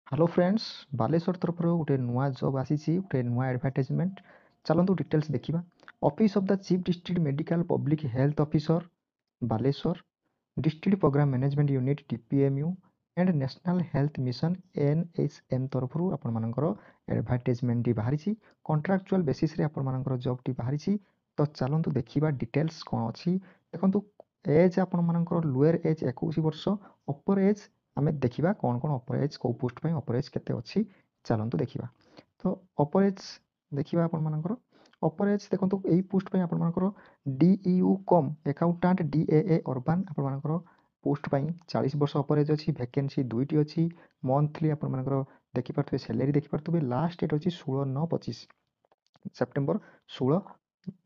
Hello friends Baleshwar तरफ गोटे नुआ जॉब आसी गोटे नुआ एडवर्टाइजमेंट चलतु डिटेल्स देखा office of the chief district medical public health officer Baleswar district program management unit DPMU and national health mission NHM तरफ आपर एडवर्टाइजमेंट बाहरी कंट्राक्चुअल बेसिस आपर जॉब टी बाहरी। तो चलतु देखा डिटेल्स कौन अच्छी देखो एज आपर लोअर एज 21 वर्ष अपर एज आम देखा कौन कौन अपर एज कौ पोस्ट पर अपर एज केते अच्छी चलतु देखा। तो अपर एज देखा आपर अपर एज देखो यही पोस्ट पर आपर DEU cum accountant DAA urban आपर पोस्ट पर 40 वर्ष अपर एज अच्छी वैकेंसी दुईटी अच्छी मंथली आपर देखिपे सैलरी देखिपे लास्ट डेट अच्छी 16/9/25 सेप्टेम्बर 16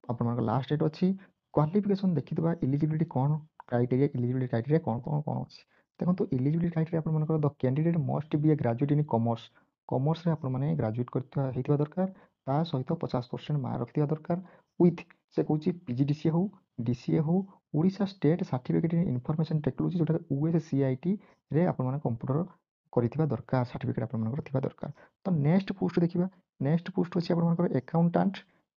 आपर लास्ट डेट अच्छी क्वालिफिकेशन देखी इलिजिबिलिटी कौन क्राइटेरिया इलिजिबिलिटी क्राइटेरिया कौन कौन कौन अच्छी देखो इलिजिबिलिटी क्राइटेरिया आपर the candidate must be a graduate in commerce commerce रे आपर ग्रेजुएट कर दरकार ता सहित 50% मार्क रखा दरकार विथ से कौन पीजीडीसीए हो डीसीए हो Odisha state certificate in information technology जोटा यूएससीआईटी रे आपर कंप्यूटर कर दरकार सर्टिफिकेट आपर दरकार। तो नेक्स्ट पोस्ट देखा नेक्स्ट पोस्ट अच्छी आपर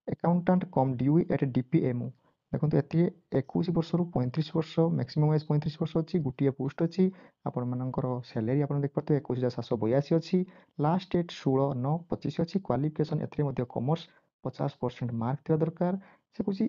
एकाउंटाट कम ड्यूई एट डीपीएमयू देखो ये 21 वर्ष रु 35 वर्ष मैक्सिमम एज 35 वर्ष अच्छी गोटे पोस्ट अच्छी आपर सैलरी आप देखिए 21,782 अच्छी लास्ट डेट 16/9/25 अच्छी क्वालिफिकेशन ए कॉमर्स 50% मार्क थी दरकार से कौन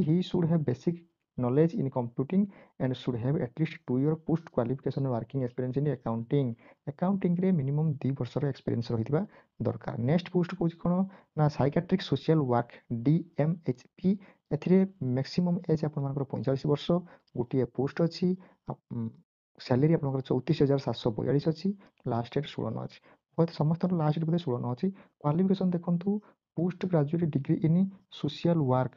he should have basic knowledge in computing and should have at least 2 year post qualification working experience in accounting रे minimum 2 वर्षर एक्सपीरियंस रही दरकार। नेक्स्ट पोस्ट कौन कौन ना साइकाट्रिक सोशल वर्क डीएमएचपी ए मैक्सिमम एज आपर 45 वर्ष गोटे पोस्ट अच्छी सैलरी आप 34,742 अच्छी लास्ट डेट 16 अच्छी बहुत समस्त लास्ट डेट बोधे 16 अच्छी क्वालिफिकेशन देखो post graduate degree in social work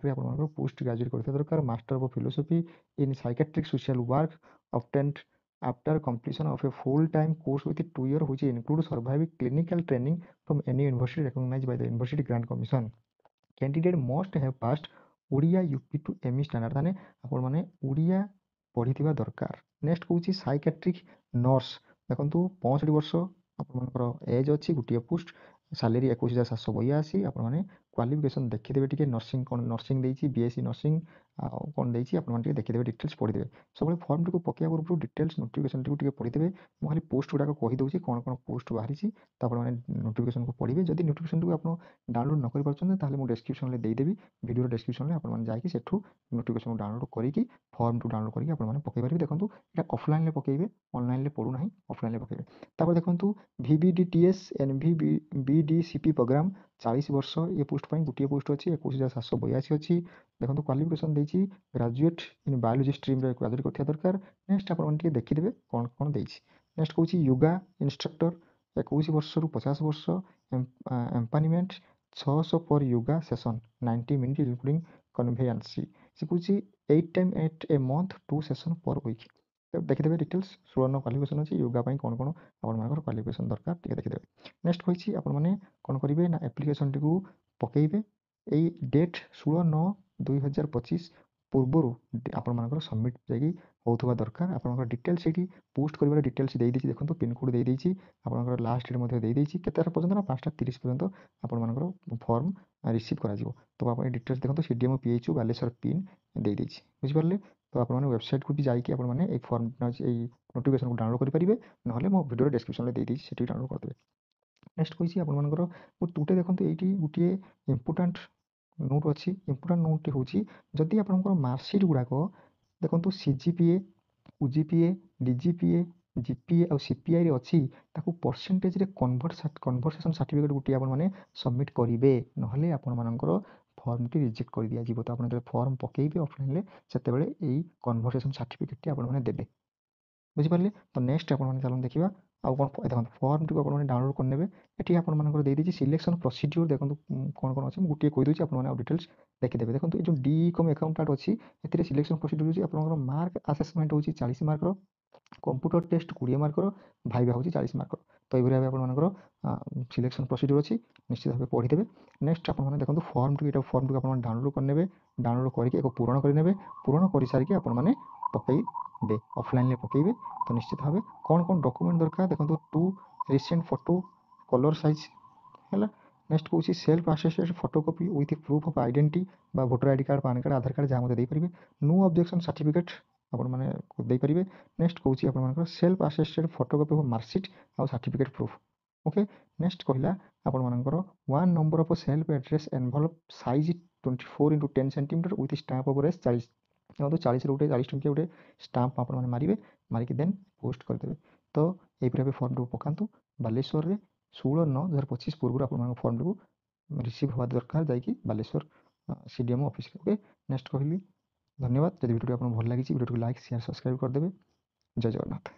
रे आपर पोस्ट ग्रेजुएट करते दरकार master of philosophy in psychiatric social work obtained after completion of a full-time course with 2 year which include surviving clinical training from any university recognized by the University Grant Commission. Candidate must have passed Odia up to ME standard माने आपण माने ओडिया पढ़ी दरकार। Next कौन psychiatric nurse देखो 65 वर्ष आपर as अच्छी गोटे पोस्ट सैलरी 21,782 आपने क्वालिफिकेशन देखीदेवे टी नर्सिंग कौन नर्सिंग बीएससी नर्सिंग कौन देखिए देखीदेवे डिटेल्स पढ़ीदेवे सब फर्म टी पकड़ा पूर्व डिटेल्स नोटिफिकेशन टी पढ़ीदेवे मुझे खाली पोस्ट गुड़ाक कहीदे कौन कौन पोस्ट बाहरी तो आप नोटिफिकेशन को पढ़े जब नोटिफिकेशन को आप डाउनलोड न कर डिस्क्रिप्शन में देदेवी वीडियो डिस्क्रिप्शन में आपने जाकि सेठू नोटिफिकेशन डाउनलोड करके फर्म टू डाउनलोड करके आपने पकई पारे देखो ये ऑफलाइन में पकईबे ऑनलाइन में पड़ूना ऑफलाइन में पकईबे तापर देखो VBDTS NVBDCP प्रोग्राम 40 वर्ष ये पोस्ट पर गोटे पोस्ट अच्छी 21,782 अच्छी देखो क्वालिफिकेशन देखिए graduate in biology stream graduate करथिया दरकार। नेक्स्ट आप देखीदेवे कौन कौन नेक्स्ट कौन योगा इंस्ट्रक्टर 21 वर्ष रु 50 वर्ष एम्पानीमेंट 600 per yoga session 90 minute including conveyance से कौन 8 time at a month 2 session per week देखीदेवे डिटेल्स 16 क्वालिफिकेशन अच्छी योगा कौन कौन आपर क्वालिफिकेशन दरकार टी देखीदेवे। नेक्स्ट कही आपने कौन करेंगे ना एप्लिकेशन टी पकईबे यही डेट 16/9/2025 पूर्वर आपर सबमिट जाकि होता दरकार आप डिटेल्स ये पोस्ट कर डिटेल्स देखो पिनकोड देदेजी आप लास्ट डेट देदेजी के पर्यटन ना 5:30 पर्यटन आपर फर्म रिसीव कर तो आप डिटेल्स देखो सीडीएम पीएचयू बालेश्वर पिन देदेजी बुझिपारे। तो आप वेबसाइट को भी जाकि आपने फर्म नोटिफिकेशन को डाउनलोड करेंगे ना मो वीडियो डिस्क्रिप्शन में देदेजी से डाउनलोड करदे। नेक्स्ट कही आपर टूटे देखो ये गोटे इम्पोर्टाट नोट अच्छी इम्पोर्टाट नोट हूँ जदि आप मार्कसीट गुड़ाक देखो सीजीपीए यूजीपीए डीजीपीए जीपीए और सीपीआई अच्छी ताकू परसेंटेज रे कन्वर्सेशन सर्टिफिकेट गोटे आपने सबमिट करेंगे ना आपर फर्म टी रिजेक्ट कर दिया तो आप फर्म पकईबे ऑफलाइन से कन्वर्सेशन सर्टिफिकेट आपने देते बुझिपारे। तो नेक्स्ट आप चलो देखा आउ कौन देखो फर्म टी आप डाउनलोड करने ये आपर देदी सिलेक्शन प्रोसीड्यूर देखो कौन कौन अच्छे गोटे कहीदे आप डिटेल्स देखीदेवे देखो ये जो डी कम एकाउंटाट अच्छी ए सिलेक्शन प्रोसीड्यूर आप मार्क आसेसमेंट हो 40 mark computer test 20 mark viva हूँ 40 मार्क तो ये भाव आपर सिलेक्शन प्रोसीड्यूर अच्छी निश्चित भाव पढ़ीदेवे। नेक्स्ट आप देखो फर्म टी फर्म टी आप डाउनलोड करने डाउनलोड करके पूरण करेंगे पूरण कर सारिक आपने पकईबे ऑफलाइन पकईबे। तो निश्चित भाव कौन कौन डॉक्यूमेंट दरकार देखो 2 रिसेंट फोटो कलर साइज है। नेक्स्ट कौन self attested photocopy with proof of identity बा voter ID card PAN card Aadhaar card जहाँ मत देपारे। नो ऑब्जेक्शन सर्टिफिकेट आपने। नेक्स्ट कौन आप self attested photocopy of marksheet आउ सर्टिफिकेट प्रूफ। ओके नेक्स्ट कहला आपर 1 नंबर of self address envelope size 24x10 centimetre with stamp of रेस 40 देखो 40 गोटे 40 टंकिया गोटे स्टाम्प आप मारे मारिक देन पोस्ट करदे। तो ये फर्म टी पकातु बालेश्वर में 16/9/2025 पूर्व आप फर्म टी रिसीव हवा दरकार जाकि Baleshwar CDM office. Okay next कहली धन्यवाद। जब वीडियो आपको भल लगी वीडियो को लाइक शेयर सब्सक्राइब करदे। जय जगन्नाथ।